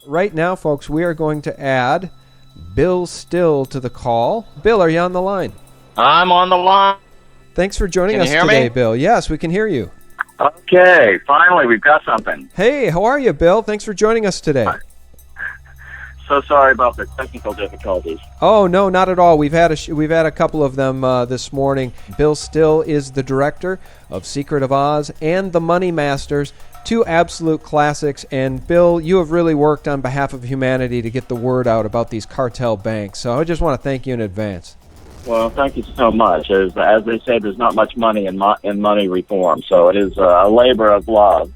Right now, folks, we are going to add Bill Still to the call. Bill, are you on the line? I'm on the line. Thanks for joining us Can you hear today, me? Bill. Yes, we can hear you. Okay, finally, we've got something. Hey, how are you, Bill? Thanks for joining us today. So sorry about the technical difficulties. Oh, no, not at all. We've had a couple of them this morning. Bill Still is the director of Secret of Oz and The Money Masters, two absolute classics. And Bill, you have really worked on behalf of humanity to get the word out about these cartel banks. So I just want to thank you in advance. Well, thank you so much. As they say, there's not much money in money reform, so it is a labor of love.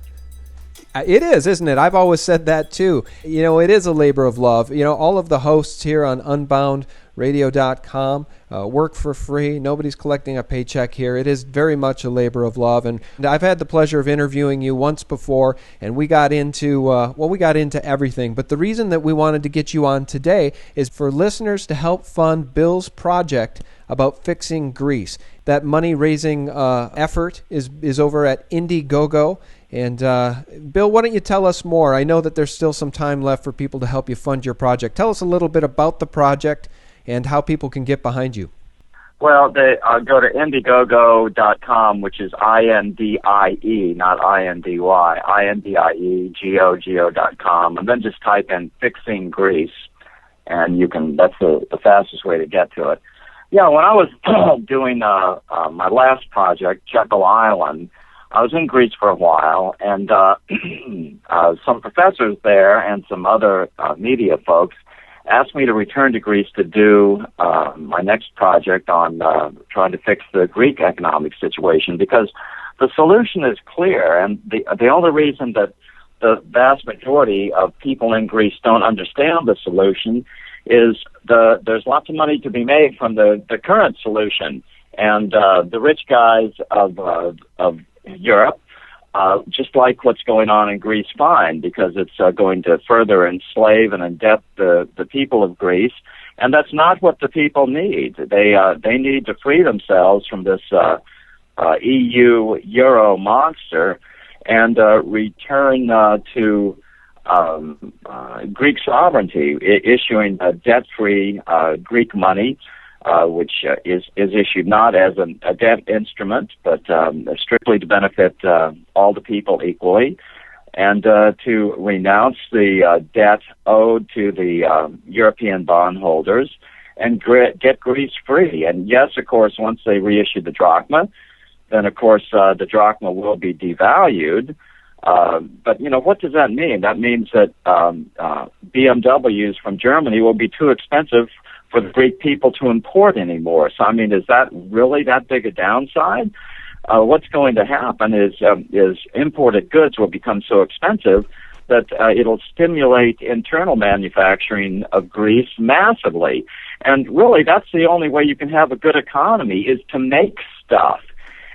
It is, isn't it? I've always said that, too. You know, it is a labor of love. You know, all of the hosts here on unboundradio.com work for free. Nobody's collecting a paycheck here. It is very much a labor of love. And I've had the pleasure of interviewing you once before, and we got into everything. But the reason that we wanted to get you on today is for listeners to help fund Bill's project about fixing Greece. That money-raising effort is over at Indiegogo. And Bill, why don't you tell us more? I know that there's still some time left for people to help you fund your project. Tell us a little bit about the project and how people can get behind you. Well, they go to Indiegogo.com, which is INDIE, not INDY, INDIEGOGO.com, and then just type in Fixing Greece, and that's the fastest way to get to it. Yeah, when I was doing my last project, Jekyll Island, I was in Greece for a while, and some professors there and some other media folks asked me to return to Greece to do my next project on trying to fix the Greek economic situation, because the solution is clear, and the only reason that the vast majority of people in Greece don't understand the solution is there's lots of money to be made from the current solution, and the rich guys of Europe just like what's going on in Greece fine, because it's going to further enslave and indebt the people of Greece, and that's not what the people need. They need to free themselves from this EU Euro monster and return to Greek sovereignty, issuing debt-free Greek money, which is issued not as a debt instrument, but strictly to benefit all the people equally, and to renounce the debt owed to the European bondholders and get Greece free. And yes, of course, once they reissue the drachma, then of course the drachma will be devalued. But, you know, what does that mean? That means that BMWs from Germany will be too expensive for the Greek people to import anymore. So, I mean, is that really that big a downside? What's going to happen is imported goods will become so expensive that it'll stimulate internal manufacturing of Greece massively. And really, that's the only way you can have a good economy, is to make stuff.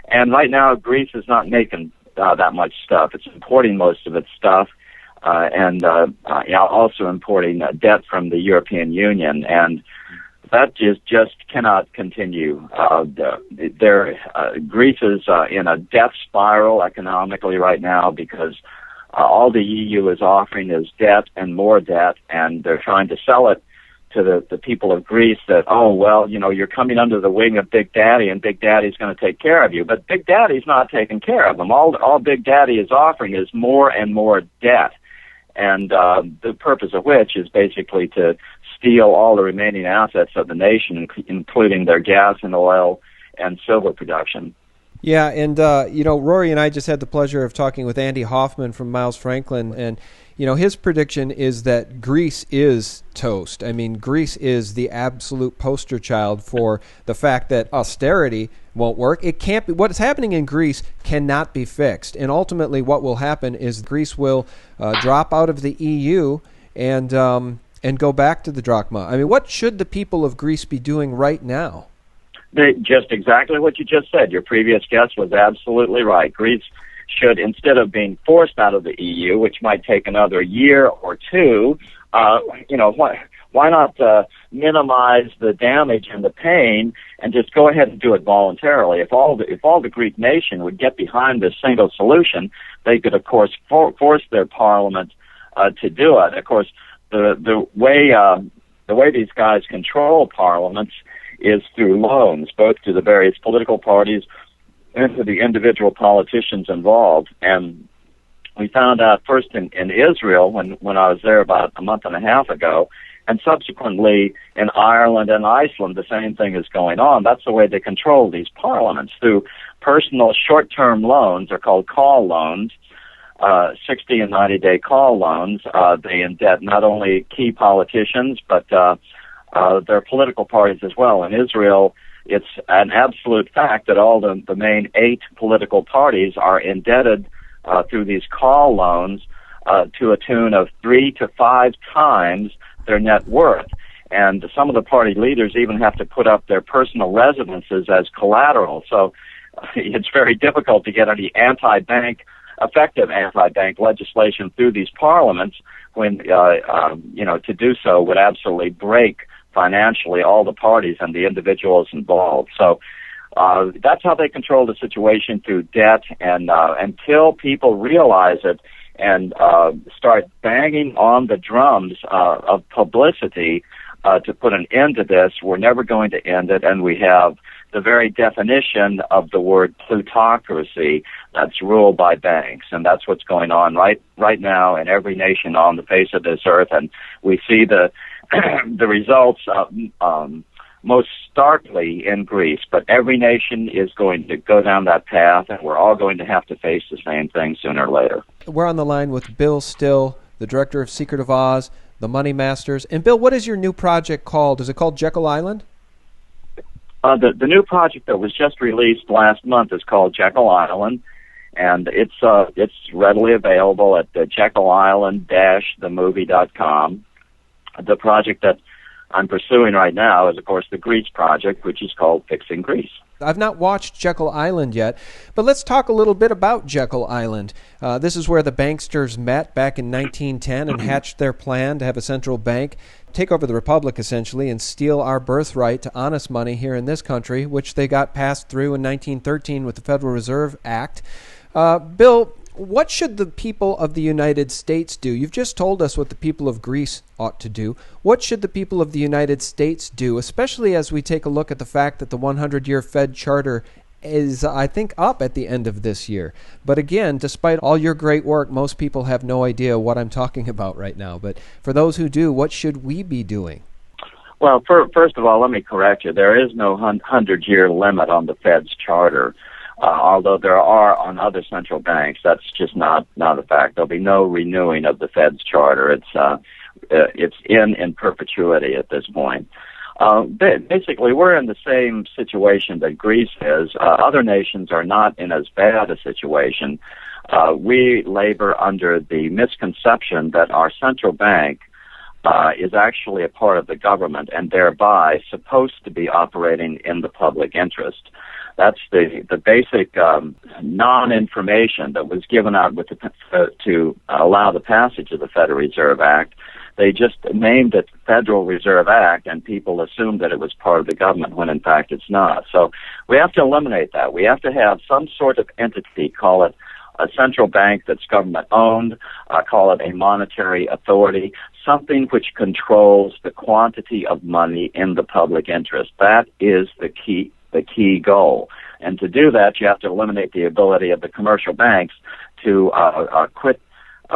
And right now, Greece is not making that much stuff. It's importing most of its stuff, and also importing debt from the European Union, and that just cannot continue. Greece is in a death spiral economically right now, because all the EU is offering is debt and more debt, and they're trying to sell it to the people of Greece that, oh, well, you know, you're coming under the wing of Big Daddy, and Big Daddy's going to take care of you. But Big Daddy's not taking care of them. All Big Daddy is offering is more and more debt, and the purpose of which is basically to steal all the remaining assets of the nation, including their gas and oil and silver production. Yeah, and, Rory and I just had the pleasure of talking with Andy Hoffman from Miles Franklin, and, you know, his prediction is that Greece is toast. I mean, Greece is the absolute poster child for the fact that austerity won't work. It can't be. What is happening in Greece cannot be fixed, and ultimately what will happen is Greece will drop out of the EU and go back to the drachma. I mean, what should the people of Greece be doing right now? Just exactly what you just said. Your previous guest was absolutely right. Greece should, instead of being forced out of the EU, which might take another year or two, why not minimize the damage and the pain and just go ahead and do it voluntarily? If all the Greek nation would get behind this single solution, they could, of course, force their parliament to do it. Of course, the way these guys control parliaments is through loans, both to the various political parties and to the individual politicians involved. And we found out first in Israel when I was there about a month and a half ago, and subsequently in Ireland and Iceland, the same thing is going on. That's the way they control these parliaments, through personal short-term loans. They're called call loans, 60 and 90-day call loans. They indebt not only key politicians, but their political parties as well. In Israel, it's an absolute fact that all the main 8 political parties are indebted through these call loans to a tune of 3 to 5 times their net worth. And some of the party leaders even have to put up their personal residences as collateral. So it's very difficult to get any effective anti-bank legislation through these parliaments when, to do so would absolutely break financially all the parties and the individuals involved. So that's how they control the situation, through debt, and until people realize it and start banging on the drums of publicity to put an end to this, we're never going to end it. And we have the very definition of the word plutocracy, that's ruled by banks. And that's what's going on right now in every nation on the face of this earth. And we see the the results most starkly in Greece, but every nation is going to go down that path, and we're all going to have to face the same thing sooner or later. We're on the line with Bill Still, the director of Secret of Oz, The Money Masters. And Bill, what is your new project called? Is it called Jekyll Island? The new project that was just released last month is called Jekyll Island, and it's readily available at jekyllisland-themovie.com. The project that I'm pursuing right now is, of course, the Greece project, which is called Fixing Greece. I've not watched Jekyll Island yet, but let's talk a little bit about Jekyll Island. This is where the banksters met back in 1910 and hatched their plan to have a central bank take over the republic, essentially, and steal our birthright to honest money here in this country, which they got passed through in 1913 with the Federal Reserve Act. Bill, what should the people of the United States do? You've just told us what the people of Greece ought to do. What should the people of the United States do, especially as we take a look at the fact that the 100-year Fed charter is, I think, up at the end of this year? But again, despite all your great work, most people have no idea what I'm talking about right now. But for those who do, what should we be doing? Well, first of all, let me correct you. There is no 100-year limit on the Fed's charter. Although there are on other central banks, that's just not a fact. There'll be no renewing of the Fed's charter. It's in perpetuity at this point. Basically, we're in the same situation that Greece is. Other nations are not in as bad a situation. We labor under the misconception that our central bank is actually a part of the government and thereby supposed to be operating in the public interest. That's the basic non-information that was given out with to allow the passage of the Federal Reserve Act. They just named it Federal Reserve Act, and people assumed that it was part of the government when in fact it's not. So we have to eliminate that. We have to have some sort of entity, call it a central bank that's government-owned, call it a monetary authority, something which controls the quantity of money in the public interest. That is the key goal. And to do that, you have to eliminate the ability of the commercial banks to quit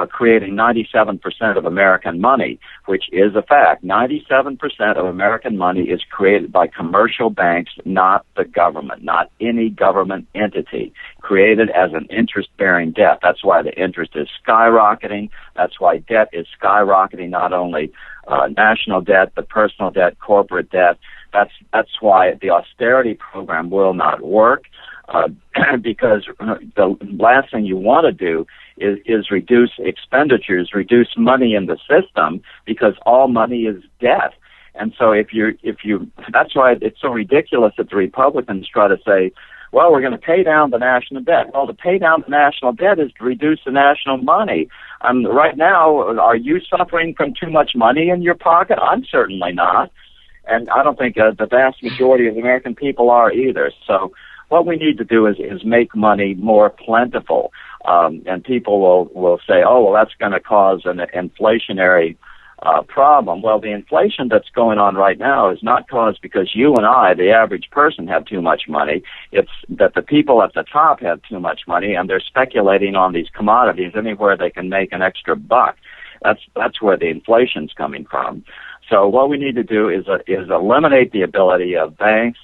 creating 97% of American money, which is a fact. 97% of American money is created by commercial banks, not the government, not any government entity, created as an interest-bearing debt. That's why the interest is skyrocketing. That's why debt is skyrocketing, not only national debt, but personal debt, corporate debt. That's why the austerity program will not work, because the last thing you want to do is reduce expenditures, reduce money in the system, because all money is debt. And so that's why it's so ridiculous that the Republicans try to say, well, we're going to pay down the national debt. Well, to pay down the national debt is to reduce the national money. Right now, are you suffering from too much money in your pocket? I'm certainly not. And I don't think the vast majority of American people are either. So what we need to do is make money more plentiful. And people will say, oh, well, that's going to cause an inflationary problem. Well, the inflation that's going on right now is not caused because you and I, the average person, have too much money. It's that the people at the top have too much money, and they're speculating on these commodities anywhere they can make an extra buck. That's where the inflation's coming from. So what we need to do is eliminate the ability of banks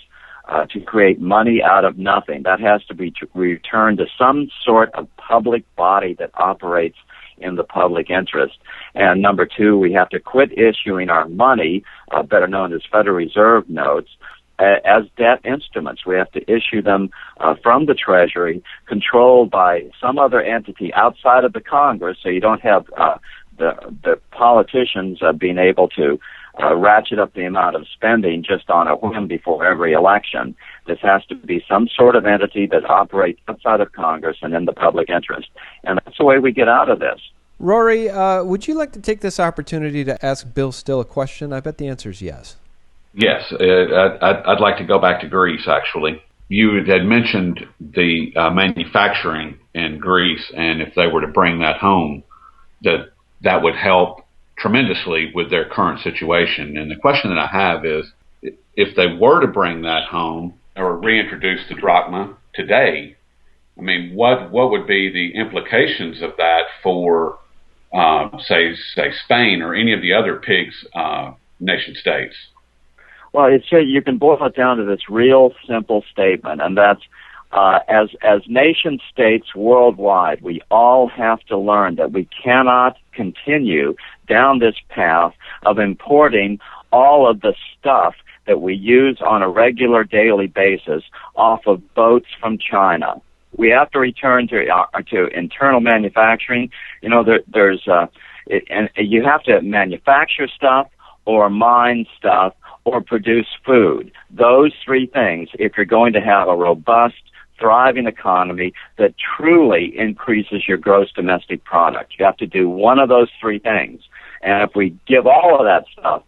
to create money out of nothing. That has to be returned to some sort of public body that operates in the public interest. And number two, we have to quit issuing our money, better known as Federal Reserve notes, as debt instruments. We have to issue them from the Treasury, controlled by some other entity outside of the Congress, so you don't have the politicians being able to ratchet up the amount of spending just on a whim before every election. This has to be some sort of entity that operates outside of Congress and in the public interest. And that's the way we get out of this. Rory, would you like to take this opportunity to ask Bill Still a question? I bet the answer is yes. Yes. I'd like to go back to Greece, actually. You had mentioned the manufacturing in Greece, and if they were to bring that home, that would help tremendously with their current situation. And the question that I have is, if they were to bring that home or reintroduce the drachma today, I mean, what would be the implications of that for, say Spain or any of the other PIGS nation states? Well, you can boil it down to this real simple statement, and that's as nation states worldwide, we all have to learn that we cannot continue down this path of importing all of the stuff that we use on a regular daily basis off of boats from China. We have to return to internal manufacturing. You know, and you have to manufacture stuff or mine stuff or produce food. Those three things, if you're going to have a robust, thriving economy that truly increases your gross domestic product. You have to do one of those three things. And if we give all of that stuff,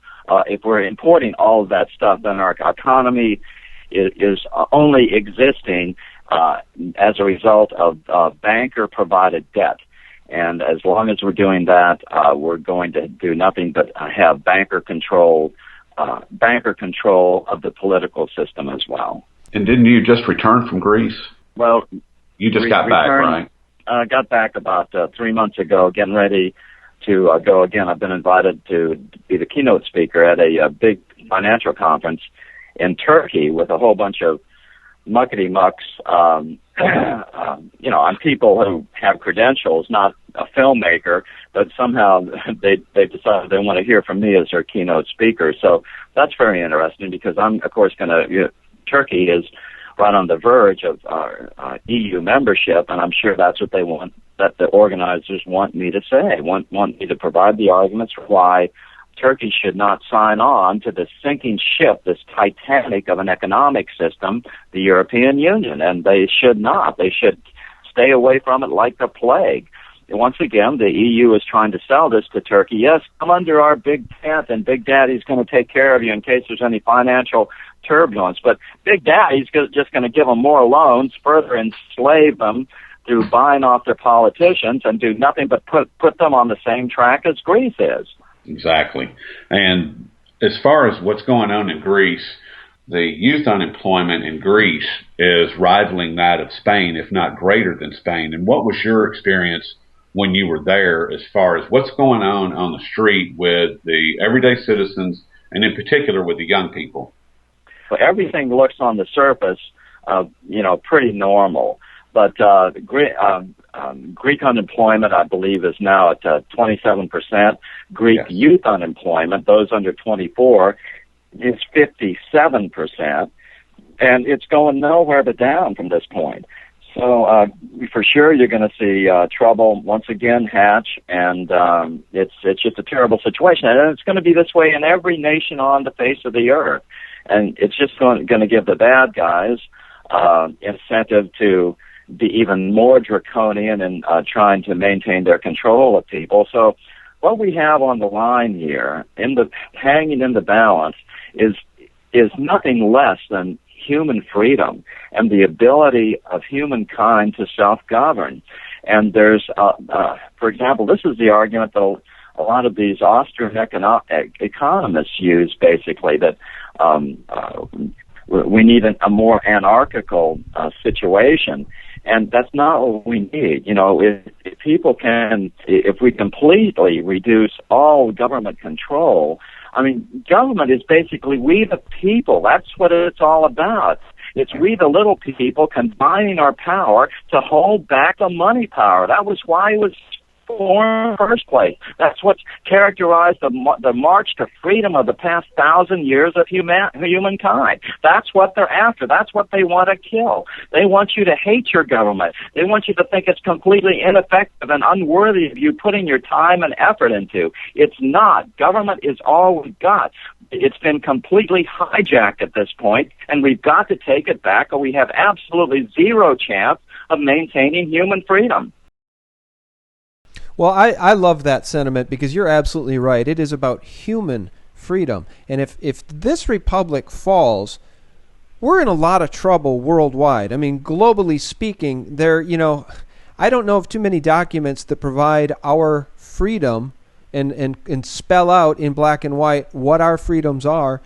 if we're importing all of that stuff, then our economy is only existing as a result of banker-provided debt. And as long as we're doing that, we're going to do nothing but have banker control of the political system as well. And didn't you just return from Greece? Well, you just got back, right? I got back about 3 months ago, getting ready to go again. I've been invited to be the keynote speaker at a big financial conference in Turkey with a whole bunch of muckety-mucks, on people who have credentials, not a filmmaker, but somehow they decided they want to hear from me as their keynote speaker. So that's very interesting because I'm, of course, Turkey is right on the verge of EU membership, and I'm sure that's what they want, that the organizers want me to say, want me to provide the arguments for why Turkey should not sign on to this sinking ship, this Titanic of an economic system, the European Union, and they should not. They should stay away from it like the plague. And once again, the EU is trying to sell this to Turkey. Yes, come under our big tent, and Big Daddy's going to take care of you in case there's any financial turbulence. But Big Daddy's just going to give them more loans, further enslave them through buying off their politicians, and do nothing but put them on the same track as Greece is. Exactly. And as far as what's going on in Greece, the youth unemployment in Greece is rivaling that of Spain, if not greater than Spain. And what was your experience when you were there as far as what's going on the street with the everyday citizens, and in particular with the young people? Well, everything looks on the surface, pretty normal. But Greek unemployment, I believe, is now at 27%. Greek Yes. youth unemployment, those under 24, is 57%. And it's going nowhere but down from this point. So for sure you're going to see trouble once again hatch, and it's just a terrible situation. And it's going to be this way in every nation on the face of the earth. And it's just going to give the bad guys incentive to be even more draconian in trying to maintain their control of people. So what we have on the line here, hanging in the balance, is nothing less than human freedom and the ability of humankind to self-govern. And there's, for example, this is the argument that a lot of these Austrian economists use, basically, that we need a more anarchical situation. And that's not what we need. You know, if people can, if we completely reduce all government control, I mean, government is basically we the people. That's what it's all about. It's we the little people combining our power to hold back the money power. That was why it was formed in the first place. That's what's characterized the march to freedom of the past 1,000 years of humankind. That's what they're after. That's what they want to kill. They want you to hate your government. They want you to think it's completely ineffective and unworthy of you putting your time and effort into. It's not. Government is all we've got. It's been completely hijacked at this point, and we've got to take it back, or we have absolutely zero chance of maintaining human freedom. Well, I love that sentiment because you're absolutely right. It is about human freedom. And if this republic falls, we're in a lot of trouble worldwide. I mean, globally speaking, I don't know of too many documents that provide our freedom and spell out in black and white what our freedoms are.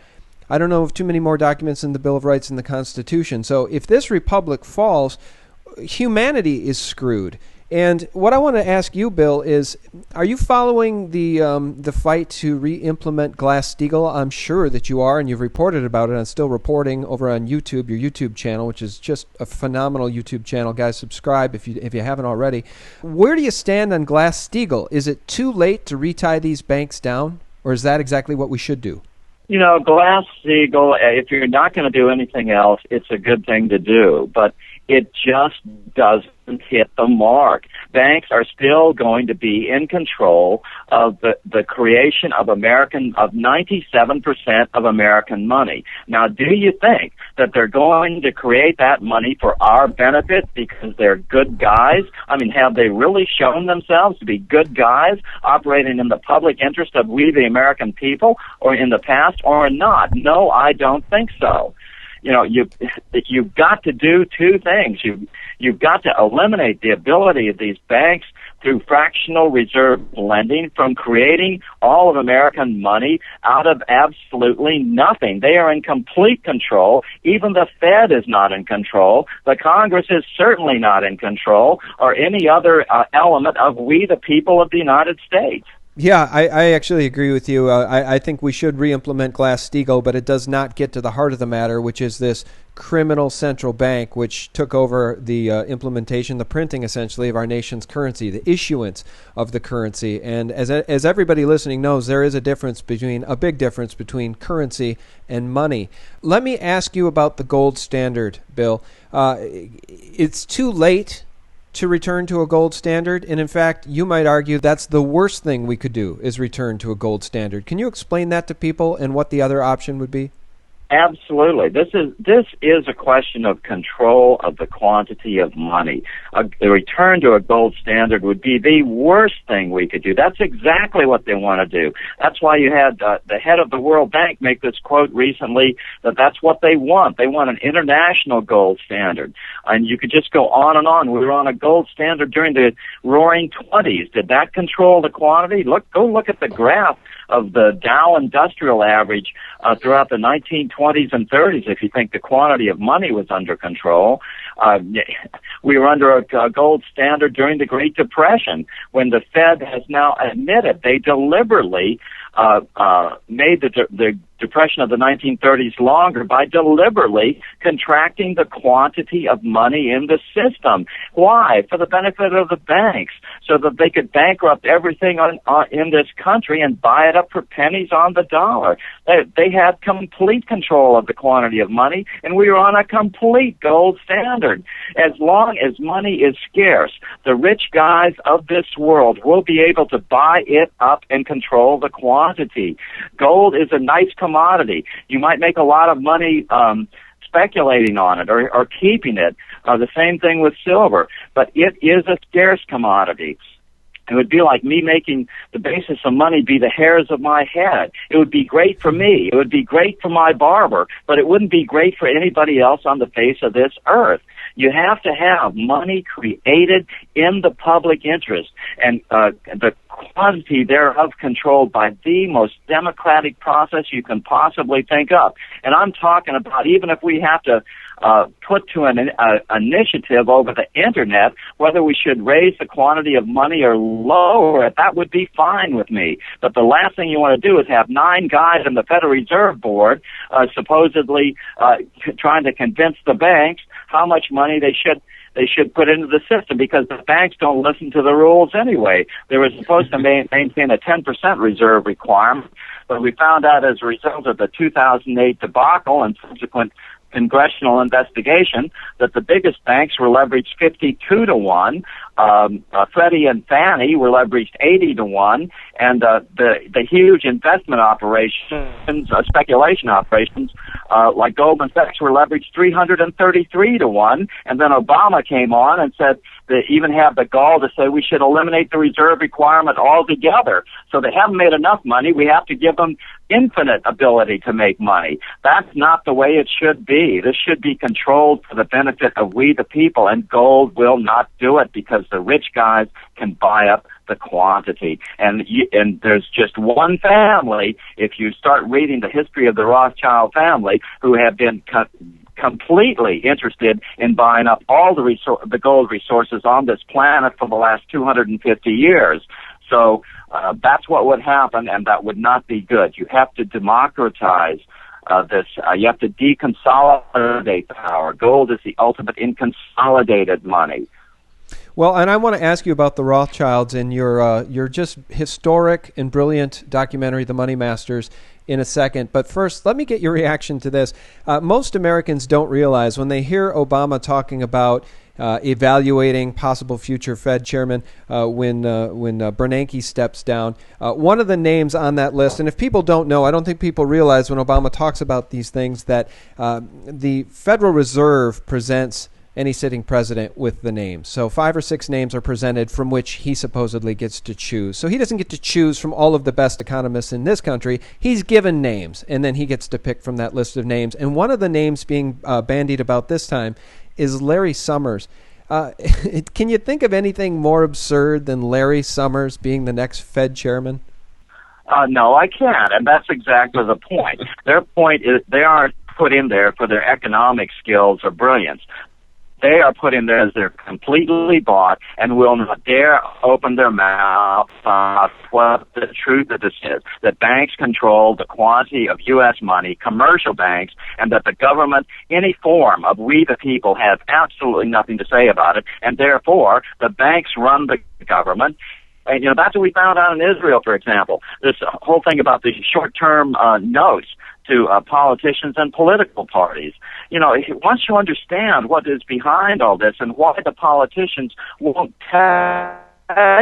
I don't know of too many more documents in the Bill of Rights and the Constitution. So if this republic falls, humanity is screwed. And what I want to ask you, Bill, is: are you following the fight to re-implement Glass-Steagall? I'm sure that you are, and you've reported about it on Still Reporting over on YouTube, your YouTube channel, which is just a phenomenal YouTube channel. Guys, subscribe if you haven't already. Where do you stand on Glass-Steagall? Is it too late to retie these banks down, or is that exactly what we should do? You know, Glass-Steagall, if you're not going to do anything else, it's a good thing to do, but it just doesn't hit the mark. Banks are still going to be in control of the creation of 97% of American money. Now, do you think that they're going to create that money for our benefit because they're good guys? I mean, have they really shown themselves to be good guys operating in the public interest of we the American people, or in the past, or not? No, I don't think so. You know, you've got to do two things. You've got to eliminate the ability of these banks through fractional reserve lending from creating all of American money out of absolutely nothing. They are in complete control. Even the Fed is not in control. The Congress is certainly not in control, or any other element of we the people of the United States. Yeah, I actually agree with you. I think we should re-implement Glass-Steagall, but it does not get to the heart of the matter, which is this criminal central bank which took over the implementation, the printing essentially of our nation's currency, the issuance of the currency. And as everybody listening knows, there is a big difference between currency and money. Let me ask you about the gold standard, Bill. It's too late to return to a gold standard, and in fact, you might argue that's the worst thing we could do is return to a gold standard. Can you explain that to people and what the other option would be? Absolutely. This is a question of control of the quantity of money. The return to a gold standard would be the worst thing we could do. That's exactly what they want to do. That's why you had the head of the World Bank make this quote recently that that's what they want. They want an international gold standard. And you could just go on and on. We were on a gold standard during the Roaring '20s. Did that control the quantity? Go look at the graph of the Dow Industrial Average throughout the 1920s and 30s, if you think the quantity of money was under control. We were under a gold standard during the Great Depression, when the Fed has now admitted they deliberately made the Depression of the 1930s longer by deliberately contracting the quantity of money in the system. Why? For the benefit of the banks, so that they could bankrupt everything in this country and buy it up for pennies on the dollar. They had complete control of the quantity of money, and we were on a complete gold standard. As long as money is scarce, the rich guys of this world will be able to buy it up and control the quantity. Gold is a nice commodity. You might make a lot of money speculating on it or keeping it. The same thing with silver. But it is a scarce commodity. It would be like me making the basis of money be the hairs of my head. It would be great for me. It would be great for my barber, but it wouldn't be great for anybody else on the face of this earth. You have to have money created in the public interest, and the quantity thereof controlled by the most democratic process you can possibly think of. And I'm talking about even if we have to put to an initiative over the internet, whether we should raise the quantity of money or lower it, that would be fine with me. But the last thing you want to do is have 9 guys in the Federal Reserve Board supposedly trying to convince the banks how much money they should put into the system, because the banks don't listen to the rules anyway. They were supposed to maintain a 10% reserve requirement, but we found out as a result of the 2008 debacle and subsequent congressional investigation that the biggest banks were leveraged 52 to 1. Freddie and Fannie were leveraged 80 to 1, and the huge investment operations, speculation operations, like Goldman Sachs were leveraged 333 to 1. And then Obama came on and said they even have the gall to say we should eliminate the reserve requirement altogether. So they haven't made enough money. We have to give them infinite ability to make money. That's not the way it should be. This should be controlled for the benefit of we the people, and gold will not do it because the rich guys can buy up the quantity. And there's just one family, if you start reading the history of the Rothschild family, who have been completely interested in buying up all the gold resources on this planet for the last 250 years. So that's what would happen, and that would not be good. You have to democratize this. You have to deconsolidate power. Gold is the ultimate in consolidated money. Well, and I want to ask you about the Rothschilds and your just historic and brilliant documentary, The Money Masters, in a second. But first, let me get your reaction to this. Most Americans don't realize when they hear Obama talking about evaluating possible future Fed chairman when Bernanke steps down. One of the names on that list, and if people don't know, I don't think people realize when Obama talks about these things that the Federal Reserve presents any sitting president with the names. So 5 or 6 names are presented from which he supposedly gets to choose. So he doesn't get to choose from all of the best economists in this country. He's given names, and then he gets to pick from that list of names. And one of the names being bandied about this time is Larry Summers. Can you think of anything more absurd than Larry Summers being the next Fed chairman? No, I can't, and that's exactly the point. Their point is they aren't put in there for their economic skills or brilliance. They are put in there as they're completely bought and will not dare open their mouth about what the truth of this is, that banks control the quantity of U.S. money, commercial banks, and that the government, any form of we the people, have absolutely nothing to say about it, and therefore the banks run the government. And, that's what we found out in Israel, for example. This whole thing about the short-term notes to politicians and political parties. Once you understand what is behind all this and why the politicians won't tell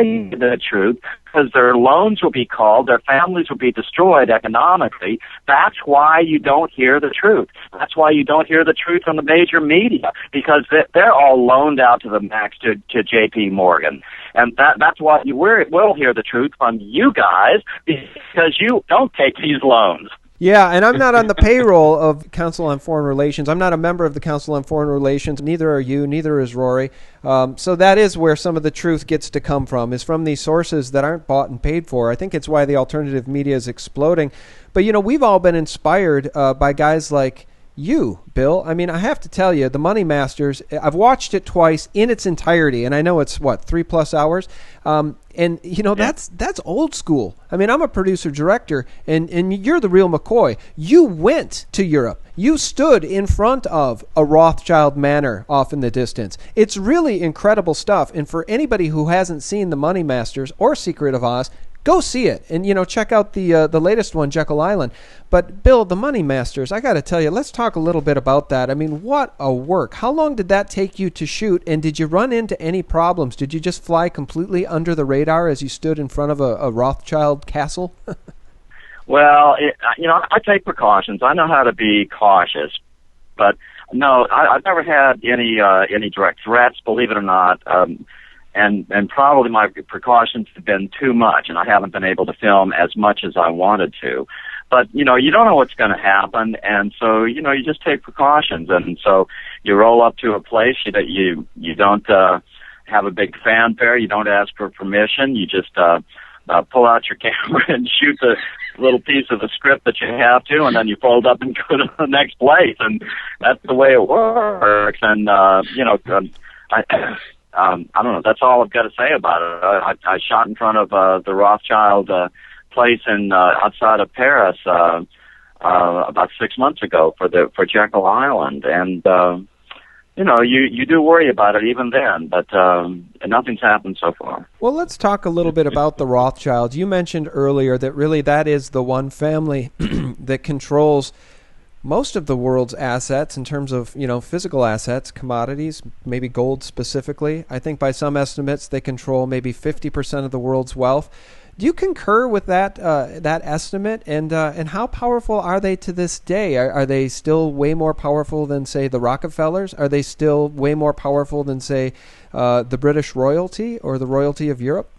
you the truth, because their loans will be called, their families will be destroyed economically, that's why you don't hear the truth. That's why you don't hear the truth from the major media, because they're all loaned out to the max to J.P. Morgan. And that's why we'll hear the truth from you guys, because you don't take these loans. Yeah, and I'm not on the payroll of Council on Foreign Relations. I'm not a member of the Council on Foreign Relations. Neither are you. Neither is Rory. So that is where some of the truth gets to come from, is from these sources that aren't bought and paid for. I think it's why the alternative media is exploding. But, we've all been inspired by guys like you, Bill. I mean, I have to tell you, The Money Masters, I've watched it twice in its entirety, and I know it's, 3+ hours? And, that's old school. I mean, I'm a producer-director, and you're the real McCoy. You went to Europe. You stood in front of a Rothschild manor off in the distance. It's really incredible stuff, and for anybody who hasn't seen The Money Masters or Secret of Oz, go see it, and check out the latest one, Jekyll Island. But Bill, The Money Masters, I got to tell you, let's talk a little bit about that. I mean, what a work! How long did that take you to shoot? And did you run into any problems? Did you just fly completely under the radar as you stood in front of a Rothschild castle? Well, I take precautions. I know how to be cautious, but no, I've never had any direct threats, believe it or not. And probably my precautions have been too much, and I haven't been able to film as much as I wanted to. But, you don't know what's going to happen, and so, you just take precautions. And so you roll up to a place that you don't have a big fanfare, you don't ask for permission, you just pull out your camera and shoot the little piece of the script that you have to, and then you fold up and go to the next place. And that's the way it works. And, I don't know. That's all I've got to say about it. I shot in front of the Rothschild place in outside of Paris about 6 months ago for Jekyll Island, and you do worry about it even then, but nothing's happened so far. Well, let's talk a little bit about the Rothschilds. You mentioned earlier that really that is the one family that controls most of the world's assets in terms of, physical assets, commodities, maybe gold specifically. I think by some estimates they control maybe 50% of the world's wealth. Do you concur with that estimate? And how powerful are they to this day? Are they still way more powerful than, say, the Rockefellers? Are they still way more powerful than, say, the British royalty or the royalty of Europe?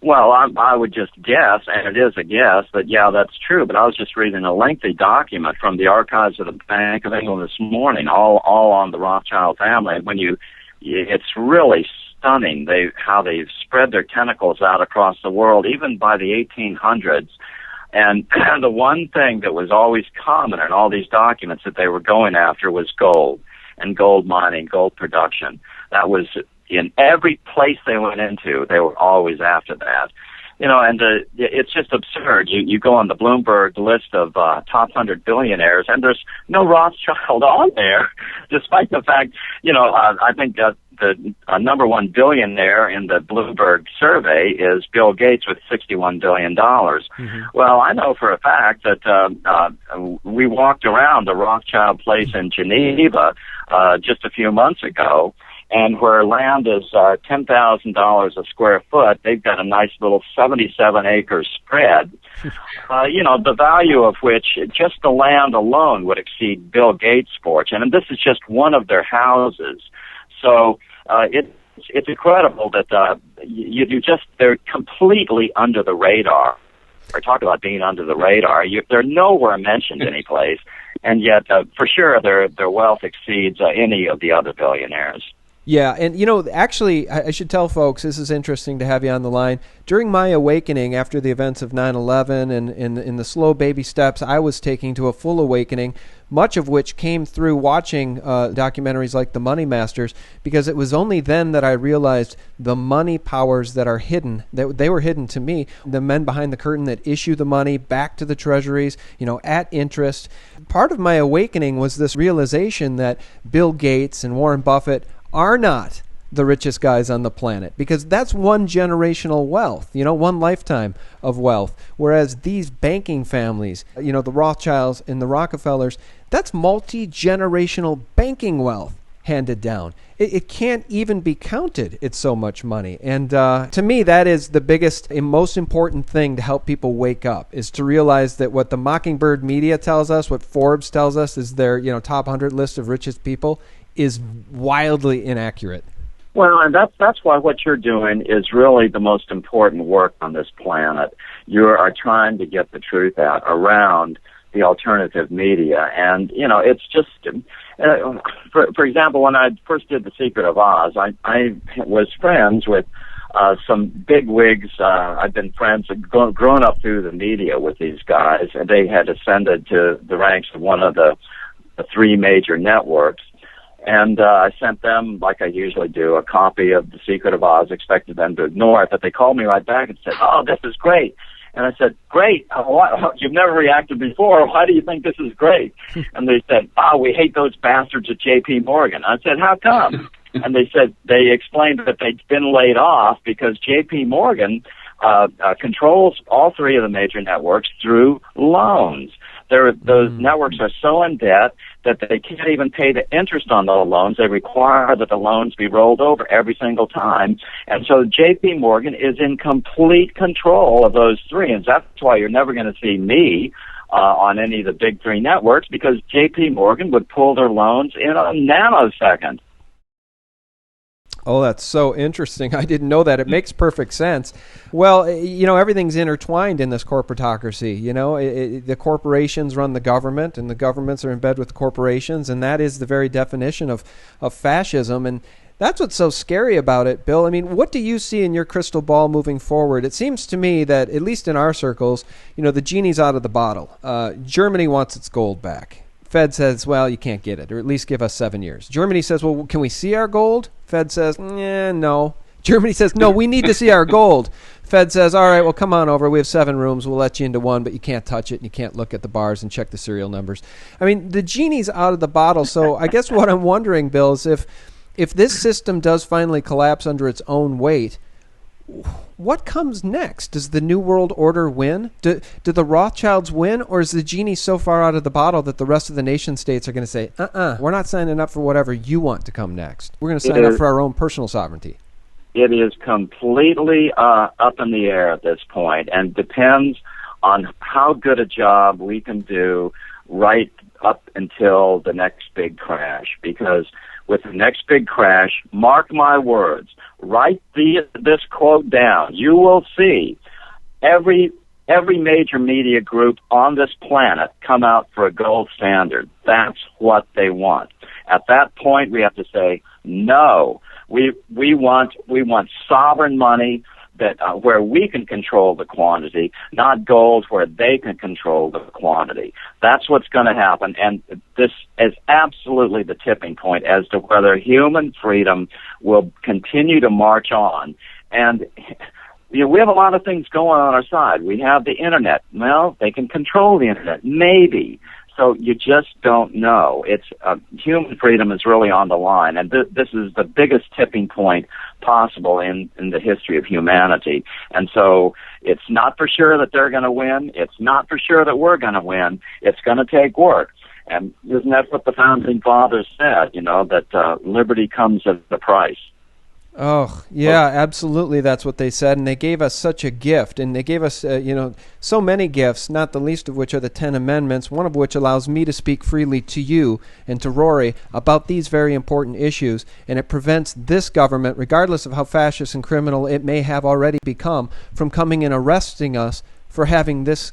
Well, I would just guess, and it is a guess, but yeah, that's true. But I was just reading a lengthy document from the archives of the Bank of England this morning, all on the Rothschild family. And it's really stunning how they've spread their tentacles out across the world, even by the 1800s. And the one thing that was always common in all these documents that they were going after was gold and gold mining, gold production. That was in every place they went into, they were always after that. And it's just absurd. You go on the Bloomberg list of top 100 billionaires, and there's no Rothschild on there, despite the fact, I think that the number one billionaire in the Bloomberg survey is Bill Gates with $61 billion. Mm-hmm. Well, I know for a fact that we walked around the Rothschild place in Geneva just a few months ago, and where land is $10,000 a square foot, they've got a nice little 77-acre spread, the value of which, just the land alone, would exceed Bill Gates' fortune. And this is just one of their houses. So it's incredible that they're completely under the radar. Or talk about being under the radar. They're nowhere mentioned any place, and yet for sure their wealth exceeds any of the other billionaires. Yeah, and actually, I should tell folks, this is interesting to have you on the line. During my awakening after the events of 9/11 and in the slow baby steps I was taking to a full awakening, much of which came through watching documentaries like The Money Masters, because it was only then that I realized the money powers that are hidden, that they were hidden to me, the men behind the curtain that issue the money back to the treasuries, at interest. Part of my awakening was this realization that Bill Gates and Warren Buffett are not the richest guys on the planet, because that's one generational wealth, one lifetime of wealth. Whereas these banking families, the Rothschilds and the Rockefellers, that's multi-generational banking wealth handed down. It can't even be counted. It's so much money. And to me, that is the biggest and most important thing to help people wake up, is to realize that what the Mockingbird media tells us, what Forbes tells us is their top 100 list of richest people, is wildly inaccurate. Well, and that's why what you're doing is really the most important work on this planet. You are trying to get the truth out around the alternative media, and it's just, for example, when I first did The Secret of Oz, I was friends with some big wigs. I've been friends, grown up through the media with these guys, and they had ascended to the ranks of one of the three major networks. And I sent them, like I usually do, a copy of The Secret of Oz, expected them to ignore it, but they called me right back and said, "Oh, this is great." And I said, "Great? You've never reacted before. Why do you think this is great?" And they said, "We hate those bastards at J.P. Morgan." I said, "How come?" And they explained that they'd been laid off because J.P. Morgan controls all three of the major networks through loans. Those networks are so in debt that they can't even pay the interest on the loans. They require that the loans be rolled over every single time. And so J.P. Morgan is in complete control of those three. And that's why you're never going to see me on any of the big three networks, because J.P. Morgan would pull their loans in a nanosecond. Oh, that's so interesting. I didn't know that. It makes perfect sense. Well, everything's intertwined in this corporatocracy. The corporations run the government, and the governments are in bed with the corporations, and that is the very definition of fascism. And that's what's so scary about it, Bill. I mean, what do you see in your crystal ball moving forward? It seems to me that, at least in our circles, the genie's out of the bottle. Germany wants its gold back. Fed says, well, you can't get it, or at least give us 7 years. Germany says, well, can we see our gold? Fed says, no. Germany says, no, we need to see our gold. Fed says, all right, well, come on over. We have 7 rooms. We'll let you into one, but you can't touch it, and you can't look at the bars and check the serial numbers. I mean, the genie's out of the bottle. So I guess what I'm wondering, Bill, is if this system does finally collapse under its own weight, what comes next? Does the New World Order win? Do the Rothschilds win? Or is the genie so far out of the bottle that the rest of the nation states are going to say, we're not signing up for whatever you want to come next. We're going to sign up for our own personal sovereignty. It is completely up in the air at this point, and depends on how good a job we can do right up until the next big crash. Because with the next big crash, mark my words, write this quote down. You will see every major media group on this planet come out for a gold standard. That's what they want. At that point, we have to say no. We want sovereign money that where we can control the quantity, not gold where they can control the quantity. That's what's going to happen, and this is absolutely the tipping point as to whether human freedom will continue to march on. And we have a lot of things going on our side. We have the internet. Well, they can control the internet, maybe. So you just don't know. It's human freedom is really on the line, and this is the biggest tipping point possible in the history of humanity. And so it's not for sure that they're going to win. It's not for sure that we're going to win. It's going to take work. And isn't that what the founding fathers said? That liberty comes at a price. Oh, yeah, absolutely. That's what they said. And they gave us such a gift. And they gave us, so many gifts, not the least of which are the 10 Amendments, one of which allows me to speak freely to you and to Rory about these very important issues. And it prevents this government, regardless of how fascist and criminal it may have already become, from coming and arresting us for having this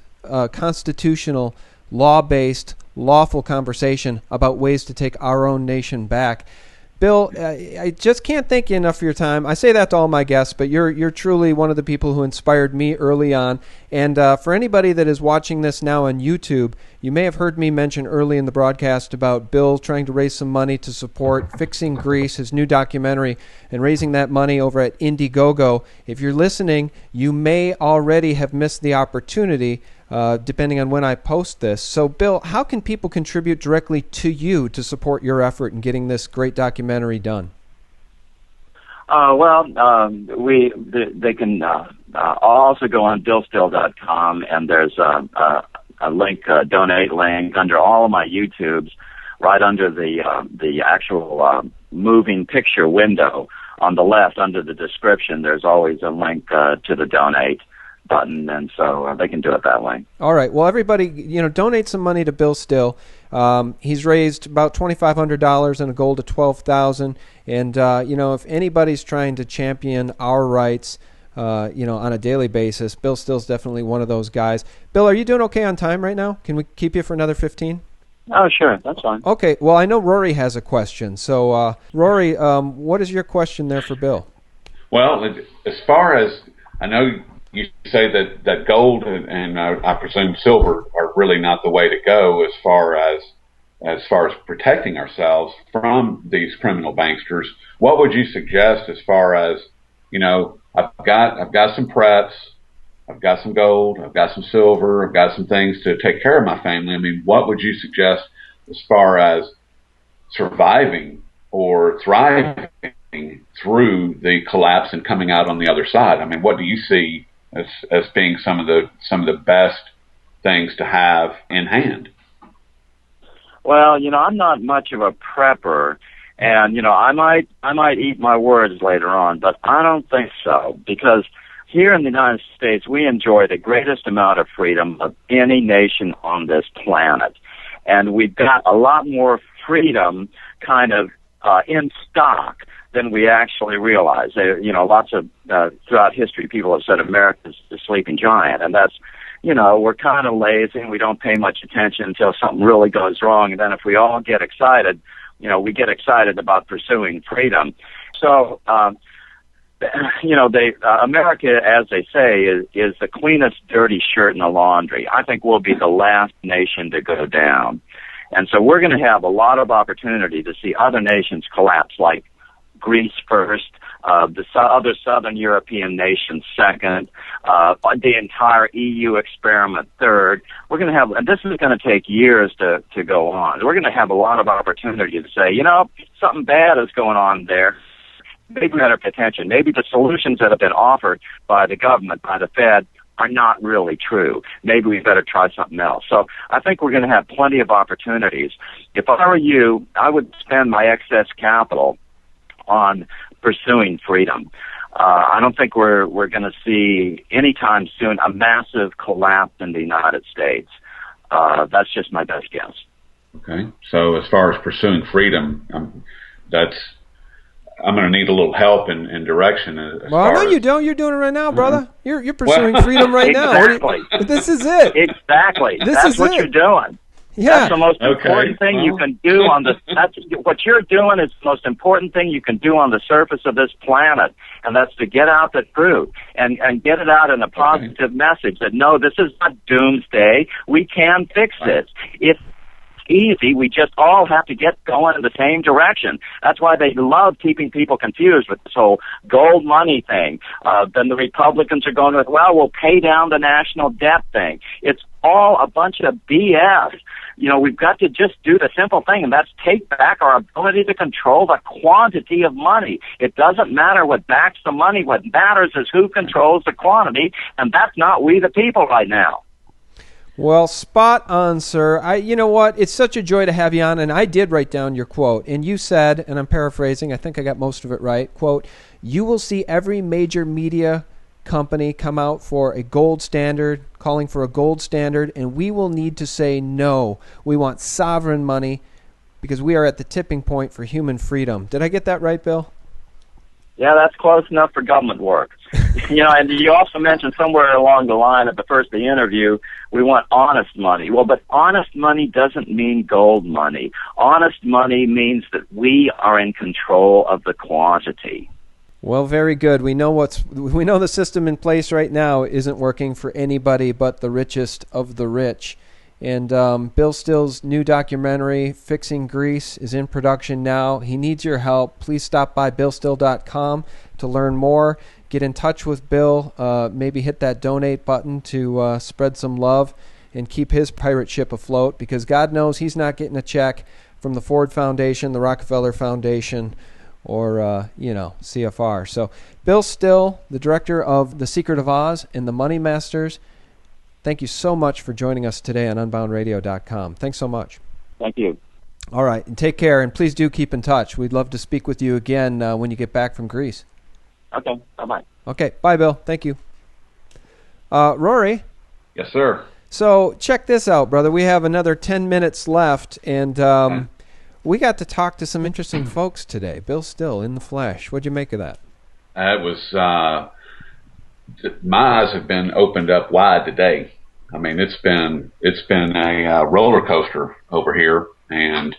constitutional, law-based, lawful conversation about ways to take our own nation back. Bill, I just can't thank you enough for your time. I say that to all my guests, but you're truly one of the people who inspired me early on. And for anybody that is watching this now on YouTube, you may have heard me mention early in the broadcast about Bill trying to raise some money to support Fixing Grease, his new documentary, and raising that money over at Indiegogo. If you're listening, you may already have missed the opportunity, depending on when I post this. So, Bill, how can people contribute directly to you to support your effort in getting this great documentary done? They can also go on billstill.com, and there's a link, donate link, under all of my YouTubes, right under the actual moving picture window. On the left, under the description, there's always a link to the donate button, and so they can do it that way. All right. Well, everybody, donate some money to Bill Still. He's raised about $2,500 and a goal to $12,000. And if anybody's trying to champion our rights, on a daily basis, Bill Still's definitely one of those guys. Bill, are you doing okay on time right now? Can we keep you for another 15? Oh, sure. That's fine. Okay. Well, I know Rory has a question. So, Rory, what is your question there for Bill? Well, as far as I know, you say that gold and I presume silver are really not the way to go as far as protecting ourselves from these criminal banksters. What would you suggest as far as, I've got some preps, I've got some gold, I've got some silver, I've got some things to take care of my family. I mean, what would you suggest as far as surviving or thriving through the collapse and coming out on the other side? I mean, what do you see as being some of the best things to have in hand? Well, I'm not much of a prepper, and I might eat my words later on, but I don't think so, because here in the United States we enjoy the greatest amount of freedom of any nation on this planet, and we've got a lot more freedom kind of in stock than we actually realize. Lots of throughout history, people have said America's the sleeping giant, and that's, we're kind of lazy and we don't pay much attention until something really goes wrong. And then if we all get excited, we get excited about pursuing freedom. So, America, as they say, is the cleanest dirty shirt in the laundry. I think we'll be the last nation to go down. And so we're going to have a lot of opportunity to see other nations collapse, like Greece first, the other southern European nations second, the entire EU experiment third. We're going to have, and this is going to take years to go on. We're going to have a lot of opportunity to say, something bad is going on there. Maybe we better pay attention. Maybe the solutions that have been offered by the government, by the Fed, are not really true. Maybe we better try something else. So I think we're going to have plenty of opportunities. If I were you, I would spend my excess capital on pursuing freedom. I don't think we're going to see anytime soon a massive collapse in the United States. That's just my best guess. Okay. So as far as pursuing freedom, I'm going to need a little help and direction. Well, no, you don't. You're doing it right now, brother. You're pursuing freedom right exactly. now. This is it. Exactly. That's what you're doing. Yeah. That's the most important thing you can do what you're doing is the most important thing you can do on the surface of this planet. And that's to get out the truth and get it out in a positive message that, no, this is not doomsday. We can fix this. It's easy. We just all have to get going in the same direction. That's why they love keeping people confused with this whole gold money thing. Then the Republicans are going with, well, we'll pay down the national debt thing. It's all a bunch of BS. We've got to just do the simple thing, and that's take back our ability to control the quantity of money. It doesn't matter what backs the money. What matters is who controls the quantity, and that's not we the people right now. Well, spot on, sir. You know what? It's such a joy to have you on, and I did write down your quote. And you said, and I'm paraphrasing, I think I got most of it right, quote, "You will see every major media company come out for a gold standard, calling for a gold standard, and we will need to say no. We want sovereign money because we are at the tipping point for human freedom." Did I get that right, Bill? Yeah, that's close enough for government work. And you also mentioned somewhere along the line at the first of the interview, we want honest money. Well, but honest money doesn't mean gold money. Honest money means that we are in control of the quantity. Well, very good. We know the system in place right now isn't working for anybody but the richest of the rich. And Bill Still's new documentary, Fixing Greece, is in production now. He needs your help. Please stop by BillStill.com to learn more. Get in touch with Bill. Maybe hit that donate button to spread some love and keep his pirate ship afloat, because God knows he's not getting a check from the Ford Foundation, the Rockefeller Foundation, or, CFR. So Bill Still, the director of The Secret of Oz and The Money Masters, thank you so much for joining us today on UnboundRadio.com. Thanks so much. Thank you. All right, and take care, and please do keep in touch. We'd love to speak with you again when you get back from Greece. Okay, bye-bye. Okay, bye, Bill. Thank you. Rory? Yes, sir. So check this out, brother. We have another 10 minutes left, and we got to talk to some interesting folks today. Bill Still, in the flesh. What'd you make of that? It was... my eyes have been opened up wide today. I mean, it's been a roller coaster over here, and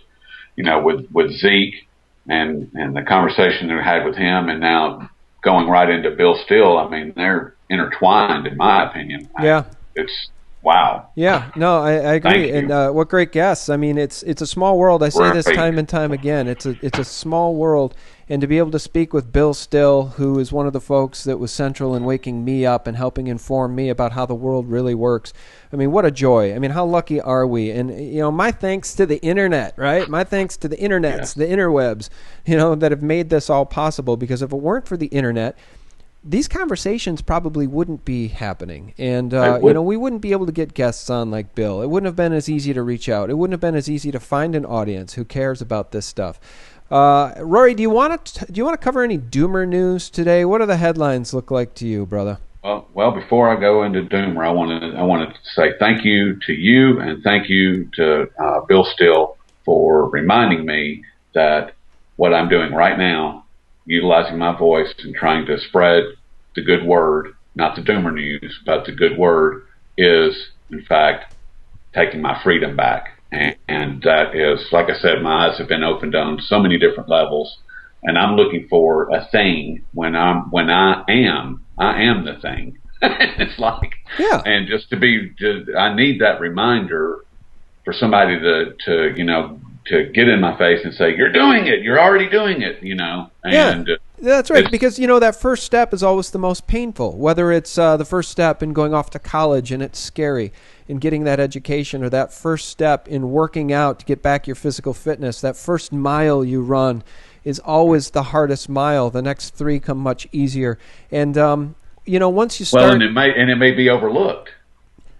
with Zeke and the conversation that we had with him, and now going right into Bill Still. I mean, they're intertwined, in my opinion. Yeah, it's wow. Yeah, no, I agree. And what great guests! I mean, it's a small world. I say this time and time again. It's a small world. And to be able to speak with Bill Still, who is one of the folks that was central in waking me up and helping inform me about how the world really works. I mean, what a joy. I mean, how lucky are we? And, my thanks to the internet, right? My thanks to the internets, the interwebs, that have made this all possible. Because if it weren't for the internet, these conversations probably wouldn't be happening. And, we wouldn't be able to get guests on like Bill. It wouldn't have been as easy to reach out. It wouldn't have been as easy to find an audience who cares about this stuff. Rory, do you want to cover any doomer news today? What do the headlines look like to you, brother? Well, before I go into doomer, I want to say thank you to you and thank you to Bill Still for reminding me that what I'm doing right now utilizing my voice and trying to spread the good word, not the doomer news, but the good word, is in fact taking my freedom back. And that is, like I said, my eyes have been opened on so many different levels, and I'm looking for a thing when I am the thing. It's like, yeah. And I need that reminder for somebody to get in my face and say, "You're doing it. You're already doing it." And that's right, because that first step is always the most painful. Whether it's the first step in going off to college and it's scary, in getting that education, or that first step in working out to get back your physical fitness, that first mile you run is always the hardest mile. The next 3 come much easier. And once you start, and it may be overlooked,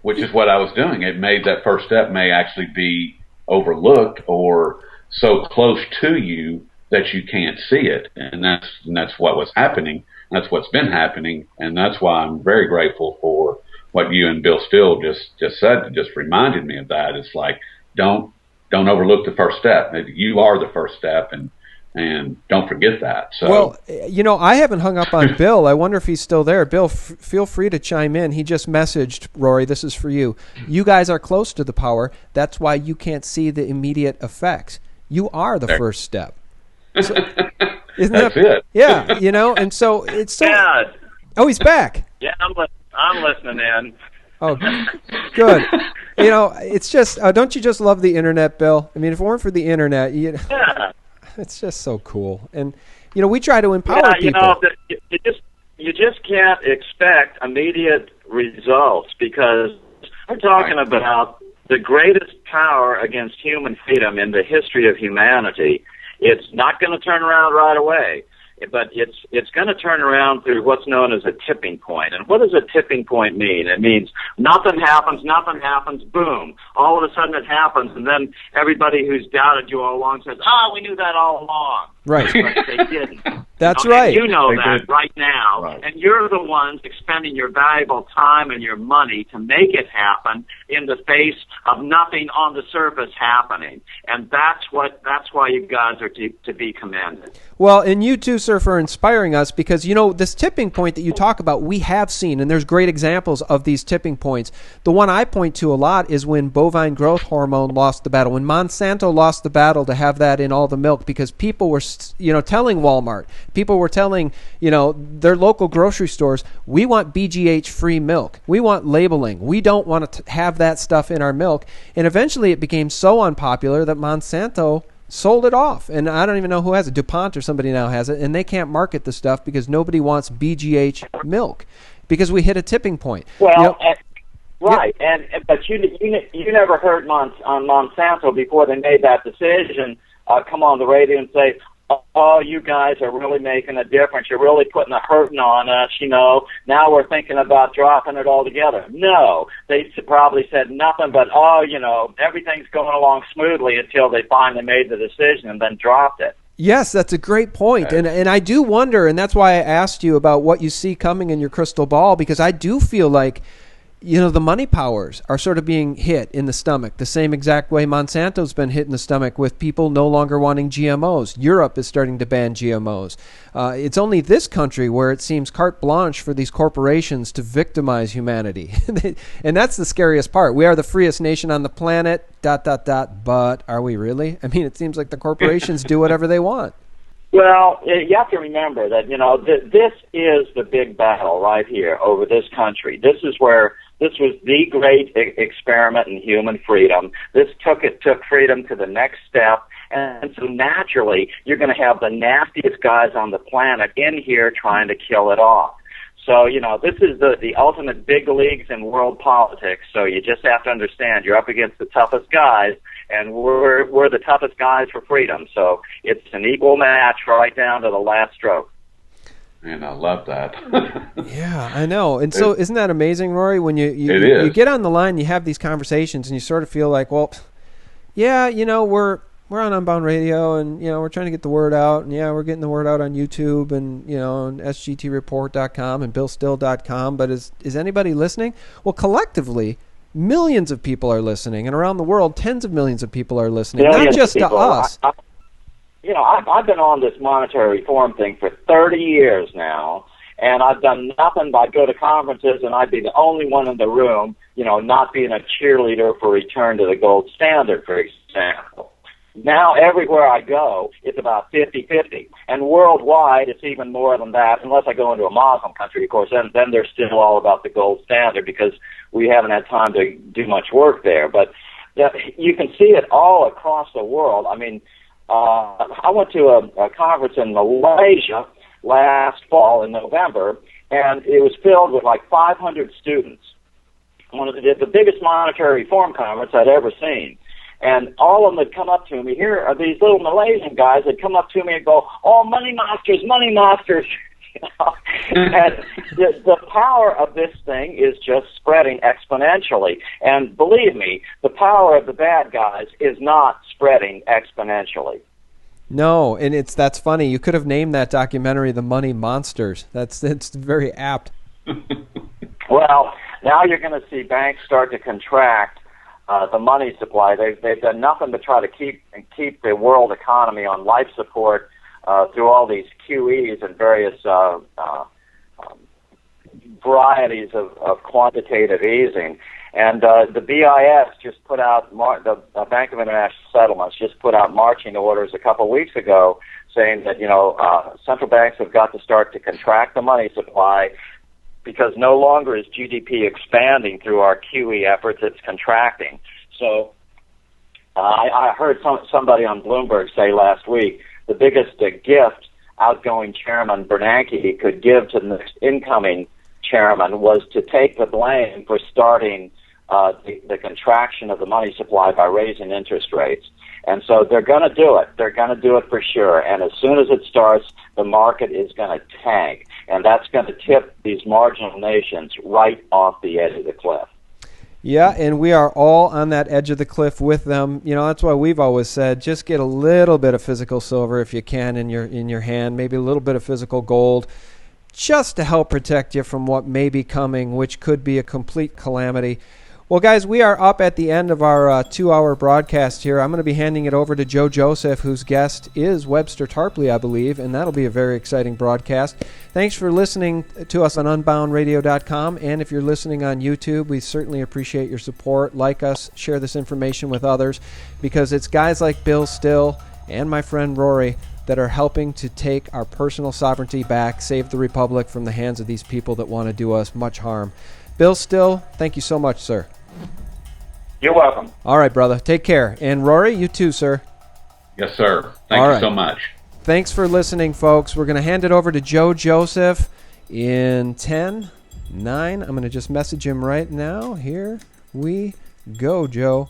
which is what I was doing. That first step may actually be overlooked or so close to you that you can't see it, and that's what was happening. That's what's been happening, and that's why I'm very grateful for what you and Bill Still just said. Just reminded me of that. It's like, don't overlook the first step. You are the first step, and don't forget that. So, well, I haven't hung up on Bill. I wonder if he's still there. Bill, feel free to chime in. He just messaged, Rory, this is for you. You guys are close to the power. That's why you can't see the immediate effects. You are the first step. So, that's it. Yeah, and so it's so... Yeah. Oh, he's back. Yeah, I'm listening in. Oh, good. It's just, don't you just love the internet, Bill? I mean, if it weren't for the internet, Yeah. It's just so cool. And, we try to empower people. You just can't expect immediate results, because we're talking about the greatest power against human freedom in the history of humanity. It's not going to turn around right away, but it's going to turn around through what's known as a tipping point. And what does a tipping point mean? It means nothing happens, boom. All of a sudden it happens, and then everybody who's doubted you all along says, we knew that all along. Right. But they didn't. That's right. You know They that did. right now. Right. And you're the ones expending your valuable time and your money to make it happen in the face of nothing on the surface happening. And that's why you guys are to be commended. Well, and you too, sir, for inspiring us, because, this tipping point that you talk about, we have seen, and there's great examples of these tipping points. The one I point to a lot is when bovine growth hormone lost the battle, when Monsanto lost the battle to have that in all the milk, because people were, telling Walmart, people were telling, their local grocery stores, we want BGH-free milk. We want labeling. We don't want to have that stuff in our milk. And eventually it became so unpopular that Monsanto sold it off. And I don't even know who has it. DuPont or somebody now has it. And they can't market the stuff because nobody wants BGH milk, because we hit a tipping point. Well, right. But you never heard on Monsanto before they made that decision come on the radio and say, "Oh, you guys are really making a difference. You're really putting a hurting on us, Now we're thinking about dropping it altogether." No, they probably said nothing but, everything's going along smoothly until they finally made the decision and then dropped it. Yes, that's a great point. And I do wonder, and that's why I asked you about what you see coming in your crystal ball, because I do feel like, the money powers are sort of being hit in the stomach the same exact way Monsanto's been hit in the stomach with people no longer wanting GMOs. Europe is starting to ban GMOs. It's only this country where it seems carte blanche for these corporations to victimize humanity. And that's the scariest part. We are the freest nation on the planet, ... But are we really? I mean, it seems like the corporations do whatever they want. Well, you have to remember that, this is the big battle right here over this country. This was the great experiment in human freedom. This took freedom to the next step. And so naturally, you're going to have the nastiest guys on the planet in here trying to kill it off. So, this is the ultimate big leagues in world politics. So you just have to understand you're up against the toughest guys, and we're the toughest guys for freedom. So it's an equal match right down to the last stroke. And I love that. Yeah, I know. And so isn't that amazing, Rory, when you get on the line, you have these conversations, and you sort of feel like, well, yeah, we're on Unbound Radio, and we're trying to get the word out, and we're getting the word out on YouTube, and on sgtreport.com and billstill.com. But is anybody listening? Well, collectively, millions of people are listening, and around the world, tens of millions of people are listening, not just to us. I've been on this monetary reform thing for 30 years now, and I've done nothing but go to conferences, and I'd be the only one in the room, not being a cheerleader for return to the gold standard, for example. Now, everywhere I go, it's about 50-50. And worldwide, it's even more than that, unless I go into a Muslim country, of course, then they're still all about the gold standard because we haven't had time to do much work there. But you can see it all across the world. I mean, I went to a conference in Malaysia last fall in November, and it was filled with like 500 students. One of the biggest monetary reform conference I'd ever seen. And all of them had come up to me. Here are these little Malaysian guys that come up to me and go, "Oh, money monsters, money monsters." And the power of this thing is just spreading exponentially. And believe me, the power of the bad guys is not spreading exponentially. No, and that's funny. You could have named that documentary "The Money Monsters." It's very apt. Well, now you're going to see banks start to contract the money supply. They've done nothing to try to keep the world economy on life support through all these QEs and various varieties of quantitative easing. And the BIS just put out, the Bank of International Settlements just put out marching orders a couple of weeks ago saying that, central banks have got to start to contract the money supply because no longer is GDP expanding through our QE efforts, it's contracting. So I heard somebody on Bloomberg say last week the biggest gift outgoing Chairman Bernanke could give to the next incoming chairman was to take the blame for starting the contraction of the money supply by raising interest rates. And so they're going to do it. They're going to do it for sure. And as soon as it starts, the market is going to tank. And that's going to tip these marginal nations right off the edge of the cliff. Yeah, and we are all on that edge of the cliff with them. That's why we've always said just get a little bit of physical silver if you can in your hand, maybe a little bit of physical gold, just to help protect you from what may be coming, which could be a complete calamity. Well, guys, we are up at the end of our 2-hour broadcast here. I'm going to be handing it over to Joe Joseph, whose guest is Webster Tarpley, I believe, and that'll be a very exciting broadcast. Thanks for listening to us on unboundradio.com, and if you're listening on YouTube, we certainly appreciate your support. Like us, share this information with others, because it's guys like Bill Still and my friend Rory that are helping to take our personal sovereignty back, save the Republic from the hands of these people that want to do us much harm. Bill Still, thank you so much, sir. You're welcome. All right, brother. Take care. And Rory, you too, sir. Yes, sir. Thank you so much. Thanks for listening, folks. We're going to hand it over to Joe Joseph in 10, 9. I'm going to just message him right now. Here we go, Joe.